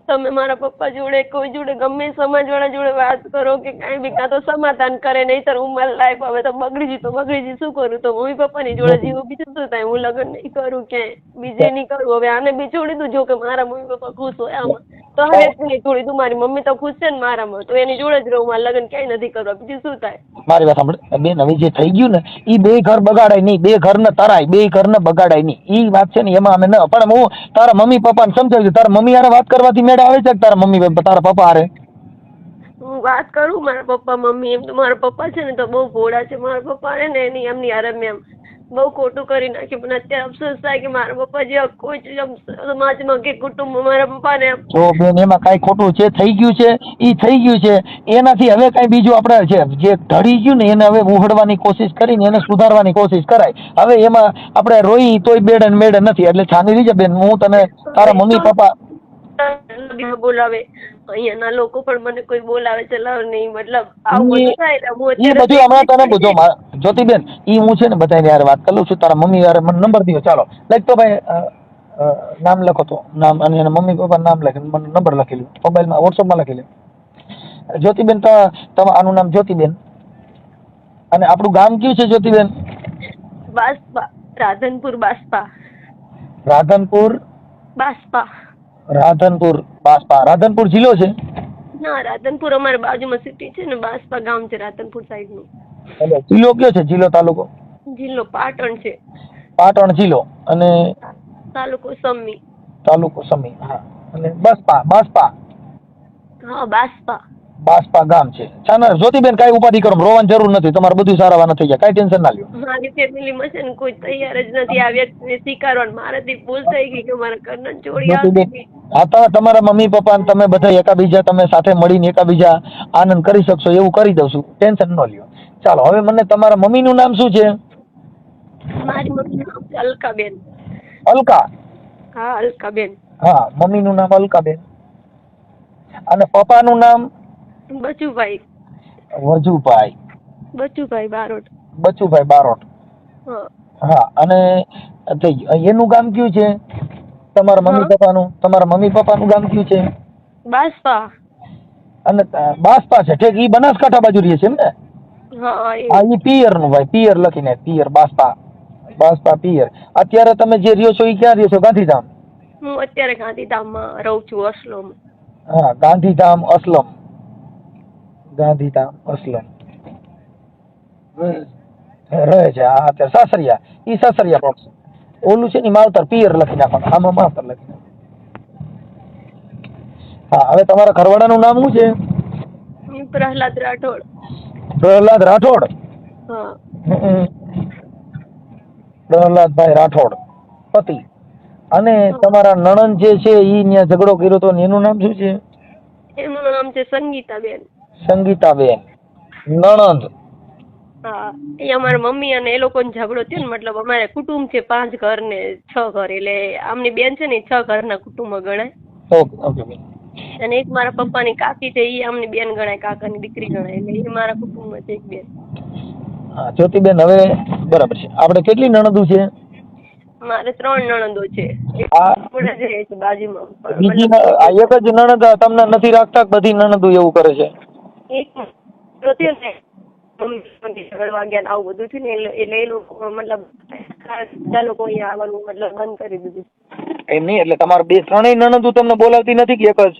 તમે મારા પપ્પા જોડે કોઈ જોડે ગમે સમાજ વાળા જોડે વાત કરો કે કઈ બી, કાં તો સમાધાન કરે, નહીતર હું મારી લાઈફ હવે તો બગડી જી શું કરું? તો મમ્મી પપ્પાની જોડે જીવું બીજું શું થાય? હું લગ્ન નહીં કરું કે બીજે નહીં કરું. હવે આને બી છોડી દઉં. જો કે મારા મમ્મી પપ્પા ખુશ હોય આમાં તો હવે નહીં છોડી દઉં. મારી મમ્મી તો ખુશ છે ને મારામાં, તો એની જોડે જ રહું. મારા લગ્ન ક્યાંય નથી કરવા, બીજું શું થાય? મારી વાત સાંભળે બેન, હવે જે થઈ ગયું ને એ બે ઘર બગાડાય નહીં, બે ઘર ને તરાય, બે ઘર ને બગાડાય નહીં. એ વાત છે ને એમાં અમે ન. પણ હું તારા મમ્મી પપ્પાને સમજાવ્યું. તારા મમ્મી હારે વાત કરવાથી મેળ આવે છે? તારા મમ્મી તારા પપ્પા હારે હું વાત કરું મારા પપ્પા મમ્મી, એમ તો મારા પપ્પા છે ને તો બહુ ભોળા છે. મારા પપ્પા ને એની એમની હારે મેં બહુ ખોટું કરી નાખ્યું. પણ અત્યારે અફસોસ થાય કે મારા પપ્પા જે કોઈ સમાજમાં કે કુટુંબમાં મારા પપ્પાને તો બેન એમાં કાંઈ ખોટું છે? થઈ ગયું છે એ થઈ ગયું છે. એનાથી હવે કાંઈ બીજું આપણે છે જે ઢળી ગયું ને એને હવે ઉહડવાની કોશિશ કરીને એને સુધારવાની કોશિશ કરાય. હવે એમાં આપણે રોઈ તોય બેડ મેડ નથી. એટલે છાની લીજે બેન. હું તને તારા મમ્મી પપ્પા બોલાવે, અહીંયાના લોકો પણ મને કોઈ બોલાવે ચલાવે નહીં. મતલબ આવું બધું થાય. એ બધું હમણાં તને બધું જ્યોતિબેન ઈ હું છે ને બધાને યાર વાત કરું છું. તારા મમ્મી યાર મને નંબર દીધો. ચાલો લાઈક તો ભાઈ નામ લખો તો નામ અને એના મમ્મી પપ્પા નામ લખી મને નંબર લખી લો મોબાઈલમાં, વોટ્સઅપમાં લખી લે. જ્યોતિબેન આનું નામ જ્યોતિબેન. અને આપણું ગામ કયું છે જ્યોતિબેન? બાસપા, રાધનપુર બાસપા. રાધનપુર બાસપા. રાધનપુર બાસપા. રાધનપુર જિલ્લો છે? ના, રાધનપુર અમારે બાજુમાં સિટી છે ને, બાસપા ગામ છે રાધનપુર સાઈડ નું. એટલે જિલ્લો કયો છે? જિલ્લો તાલુકો? જિલ્લો પાટણ છે. પાટણ જિલ્લો. અને તાલુકો સમી. તાલુકો સમી. હા. અને બાસપા. હા, બાસપા. બાસપા ગામ છે. ચાલો જ્યોતિબેન કાંઈ ઉપાધિ કરો, રોવાની જરૂર નથી. તમારે બધું સારાવાના થઈ જાય, કાંઈ ટેન્શન ના લ્યો. મારી ફેમિલીમાં છે ને કોઈ તૈયાર જ નથી આ વ્યક્તિને સ્વીકારવાનું. મારાથી ભૂલ થઈ ગઈ કે મારા ઘરના ચોરી આવી. હા, તમારા મમ્મી પપ્પા તમે બધા એકાબીજા તમે સાથે મળીને એકાબીજા આનંદ કરી શકશો એવું કરી દઉં છું. ટેન્શન ન લ્યો. ચાલો હવે મને તમારા મમ્મીનું નામ શું છે? મારી મમ્મીનું નામ છે અલકાબેન. અલકા? હા, અલકાબેન. હા, મમ્મીનું નામ અલકાબેન. અને પપ્પાનું નામ? બચુભાઈ. વજુભાઈ. બચુભાઈ બારોટ. બચુભાઈ બારોટ. હા. અને એનું ગામ કયું છે? તમારા મમ્મી પપ્પાનું? તમારા મમ્મી પપ્પાનું ગામ કયું છે? બાસપા. અને બાસપા છે ઠીક. ઈ બનાસકાંઠા બાજુ રહે છે એમ ને? હા, ઈ પિયર નું ભાઈ. પિયર લખીને પિયર. બાસપા પિયર. અત્યારે તમે જે રહ્યો છો એ ક્યાં રહ્યો છો? ગાંધીધામ? હું અત્યારે ગાંધીધામમાં રહું છું, અસલમ. હા, ગાંધીધામ અસલમ. ગાંધીધામ અસલમ રહે છે. હા અત્યારે સાસરિયા, ઈ સાસરિયા પક્ષ. ઓલું છે ને માવતર, પિયર લખી નાખવાનું, આમાં માવતર લખી નાખવાનું. હા, હવે તમારા ઘરવાળાનું નામ શું છે? પ્રહલાદ રાઠોડ. પ્રહલાદ રાઠોડ. હા. પ્રહલાદભાઈ રાઠોડ પતિ. અને તમારા નણંદ જે છે ઈ ત્યાં ઝઘડો કર્યો તો એનું નામ શું છે? એનું નામ છે સંગીતાબેન. સંગીતાબેન નણંદ. હા, એ અમારા મમ્મી અને એ લોકોનો ઝઘડો થયો ને, મતલબ અમારે કુટુંબ છે 5 ઘર ને 6 ઘર, એટલે આમની બેન છે ને 6 ઘરના કુટુંબમાં ગણાય. Okay okay. અને એક મારા પપ્પાની કાકી છે, ઈ આમની બેન ગણાય, કાકાની દીકરી ગણાય, એટલે એ મારા કુટુંબમાં છે એક બેન. હા જ્યોતિબેન, હવે બરાબર છે. આપણે કેટલી નણંદો છે? મારે 3 નણંદો છે. બાજુમાં. બીજી એક જ નણંદ તમને નથી રાખતા? બધી નણંદો એવું કરે છે? એક ઝઘડવા ગયા આવું બધું થયું ને, એટલે એ લોકો મતલબ લોકો અહીંયા આવવાનું મતલબ બંધ કરી દીધું. એમ નહીં, એટલે તમારે ત્રણેય નણંદો તમને બોલાવતી નથી કે એક જ?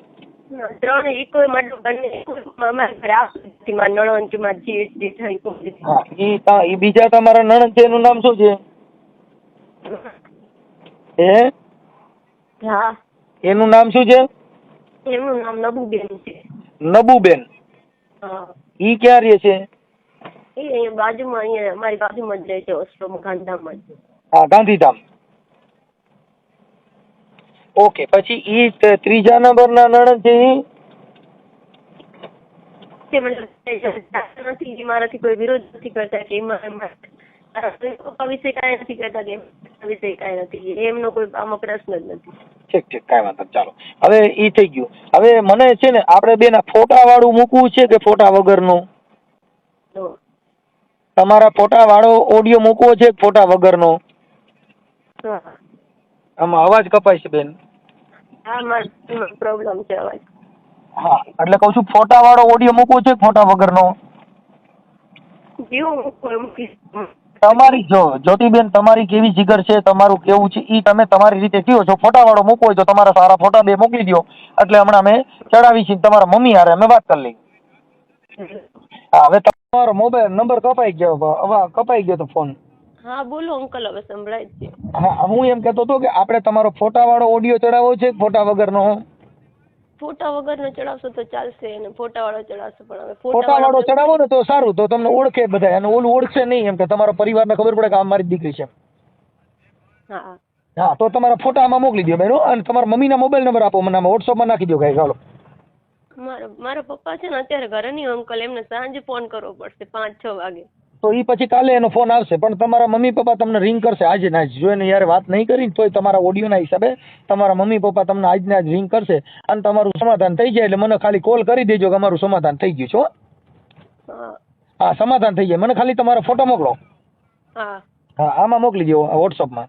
3 એક મતલબ બંને અમારા ઘરે આવતી, મારા નણંદ કે મારા જેઠ જેઠાણી કોઈ. હા, ઈ બીજા તમારા નણંદ છે એનું નામ શું છે? હા, એનું નામ શું છે? એમનું નામ નબુબેન છે. નબુબેન. હા. ઈ ક્યાં રહે છે? એ અહીંયા બાજુમાં, અહીંયા અમારી બાજુમાં જ રહે છે, ઓસ્ટ્રોમાં, ગાંધીધામમાં જ. હા, ગાંધીધામ. ઓકે, પછી ઈ ત્રીજા નંબરના નણંદ છે ઈ મારાથી કોઈ વિરોધ નથી કરતા કે પપ્પા વિશે કાંઈ નથી કરતા કે વિશે કાંઈ નથી, એમનો કોઈ આમાં પ્રશ્ન જ નથી. ઠીક ઠીક, કાંઈ વાંધો નહીં, ચાલો. હવે ઈ થઈ ગયું. હવે મને છે ને આપણે બેના ફોટા વાળું મૂકવું છે કે ફોટા વગરનું? તમારા ફોટા વાળો ઓડિયો મૂકવો છે કે ફોટા વગરનો? આમાં અવાજ કપાય છે બેન. હા, મારો પ્રોબ્લેમ છે અવાજ. હા, એટલે કહું છું ફોટા વાળો ઓડિયો મૂકવો છે કે ફોટા વગરનો? તમારી જો જ્યોતિબેન, તમારી કેવી જીગર છે, તમારું કેવું છે ઈ તમે તમારી રીતે કયો છો. ફોટા વાળો મૂકવો હોય તો તમારા સારા ફોટા 2 મોકલી દો, એટલે હમણાં અમે ચડાવી છીએ. તમારા મમ્મી હારે અમે વાત કરી લઈ. હા, હવે તમારો મોબાઈલ નંબર કપાઈ ગયો, હવે કપાઈ ગયો તો ફોન. હા બોલો અંકલ, હવે સંભળાય છે. હા, હું એમ કહેતો હતો કે આપણે તમારો ફોટા વાળો ઓડિયો ચડાવવો છે કે ફોટા વગરનો? ફોટા વગરનો ચડાવશો તો ચાલશે, અને ફોટા વાળો ચડાવશો પણ હવે ફોટા વાળો ચડાવો ને તો સારું, તો તમને ઓળખે બધા, અને ઓલું ઓળખશે નહીં, એમ કે તમારા પરિવારને ખબર પડે કે આ મારી દીકરી છે. હા હા, તો તમારા ફોટા આમાં મોકલી દો બેનો, અને તમારા મમ્મીના મોબાઈલ નંબર આપો મને, આમાં વોટ્સઅપમાં નાખી દો. ચાલો. મારા પપ્પા છે ને અત્યારે ઘરે નહીં અંકલ, એમને સાંજે ફોન કરવો પડશે 5-6 વાગે. તો ઈ પછી કાલે એનો ફોન આવશે, પણ તમારા મમ્મી પપ્પા તમને રિંગ કરશે આજે ને આજ. જો એને યાર વાત નહીં કરી તોય તમારા ઓડિયોના હિસાબે તમારા મમ્મી પપ્પા તમને આજને આજ રિંગ કરશે, અને તમારું સમાધાન થઈ જાય એટલે મને ખાલી કોલ કરી દેજો કે અમારું સમાધાન થઈ ગયું છે. હા, સમાધાન થઈ જાય. મને ખાલી તમારો ફોટો મોકલો. હા, આમાં મોકલી દો, વોટ્સઅપમાં.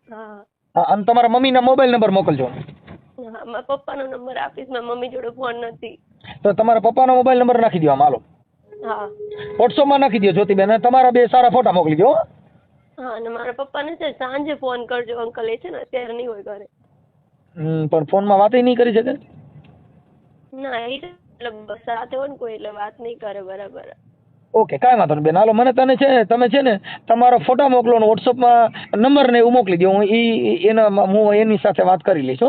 હા, અને તમારા મમ્મીના મોબાઈલ નંબર મોકલજો. હા, મારા પપ્પાનો નંબર આપીશ, મારા મમ્મી જોડે ફોન નથી. તો તમારા પપ્પાનો મોબાઈલ નંબર નાખી દો આમાં. હાલો, હા, વોટ્સઅપમાં નાખી દો જ્યોતિબેન, અને તમારા 2 સારા ફોટા મોકલી દો. હા, અને મારા પપ્પાને છે સાંજે ફોન કરજો અંકલ, એ છે ને અત્યારે નહીં હોય ઘરે. પણ ફોનમાં વાત નહીં કરી શકે? ના, એ મતલબ સાથે હોય ને કોઈ એટલે વાત નહીં કરે. બરાબર. ઓકે, કાંઈ વાંધો નહીં બેન. હાલો, મને તમે છે ને તમારો ફોટા મોકલો ને વોટ્સઅપમાં નંબર ને એવું મોકલી દો. હું એની સાથે વાત કરી લઈશ.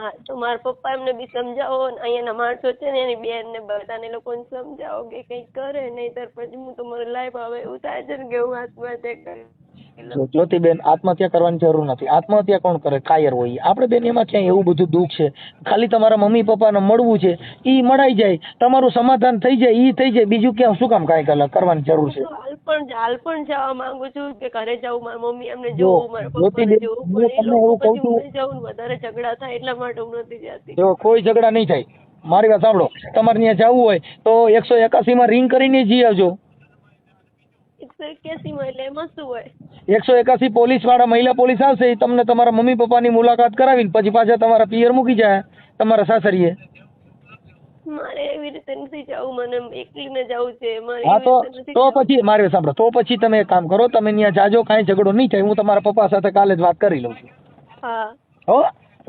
હા, તો મારા પપ્પા એમને બી સમજાવો, અહીંયાના માણસો છે ને એની બેન ને બધાને લોકોને સમજાવો કે કંઈક કરે, નહીંતર પછી હું તો મારી લાઈફ હવે એવું થાય છે ને કે હું આત્મહત્યા કરી. જ્યોતિબેન, આત્મહત્યા કરવાની જરૂર નથી. આત્મહત્યા કોણ કરે? કાયર હોય. આપણે બેન એમાં ક્યાંય એવું બધું દુઃખ છે? ખાલી તમારા મમ્મી પપ્પાને મળવું છે, ઈ મળાઈ જાય, તમારું સમાધાન થઈ જાય, ઈ થઈ જાય. બીજું ક્યાં શું કામ કાંઈ કરવાની જરૂર છે? હાલ પણ જવા માંગુ છું કે ઘરે જવું, મારી મમ્મી એમને જોવું, મારા પપ્પાને જોવું, પણ એ લોકો પછી હું જવું વધારે ઝઘડા થાય એટલા માટે હું નથી જતી. જો કોઈ ઝઘડા નહીં થાય. મારી વાત સાંભળો, તમારે ત્યાં જવું હોય તો 181 રિંગ કરીને જી આવજો. 181 માં એટલે એમાં શું હોય? 181 પોલીસ વાળા, મહિલા પોલીસ આવશે, એ તમને તમારા મમ્મી પપ્પાની મુલાકાત કરાવીને પછી પાછા તમારા પિયર મૂકી જાય, તમારા સાસરીએ. મારે એવી રીતે નથી જવું, મને એકલીને જવું છે. હા, તો પછી મારી વાત સાંભળો, તો પછી તમે એક કામ કરો, તમે ત્યાં જાજો, કાંઈ ઝઘડો નહીં થાય. હું તમારા પપ્પા સાથે કાલે જ વાત કરી લઉં છું. હા. હો,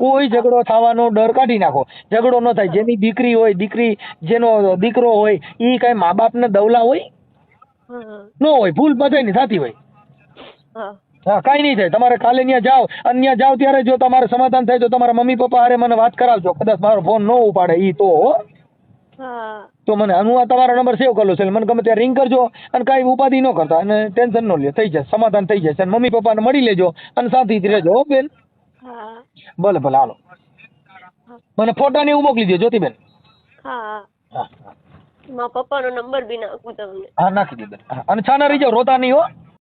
કોઈ ઝઘડો થવાનો ડર કાઢી નાખો. ઝઘડો ન થાય. જેની દીકરી હોય, દીકરી જેનો દીકરો હોય, ઈ કઈ મા બાપને દવલા હોય ન હોય. ભૂલ બધાયની થતી હોય. હા, કઈ નહીં થાય. તમારે કાલે ત્યાં જાઓ અને ત્યાં જાઓ ત્યારે જો તમારે સમાધાન થાય તો તમારા મમ્મી પપ્પા હારે મને વાત કરાવજો. કદાચ મારો ફોન ન ઉપાડે ઈ તો મને હું તમારો નંબર સેવ કરેલો છે. મને ગમે ત્યારે રિંગ કરજો અને કાંઈ ઉપાધિ ન કરતા અને ટેન્શન ન લે. થઈ જશે, સમાધાન થઈ જશે. અને મમ્મી પપ્પાને મળી લેજો અને શાંતિથી રહેજો. હો બેન? ભલે ભલે, હાલો. મને ફોટા ને એવું મોકલી દો જ્યોતિબેન. હા, મારા પપ્પાનો નંબર બી નાખું તમને. હા, નાખી દે બેન. અને છાના રહી જાઓ, રોતા નહીં હો.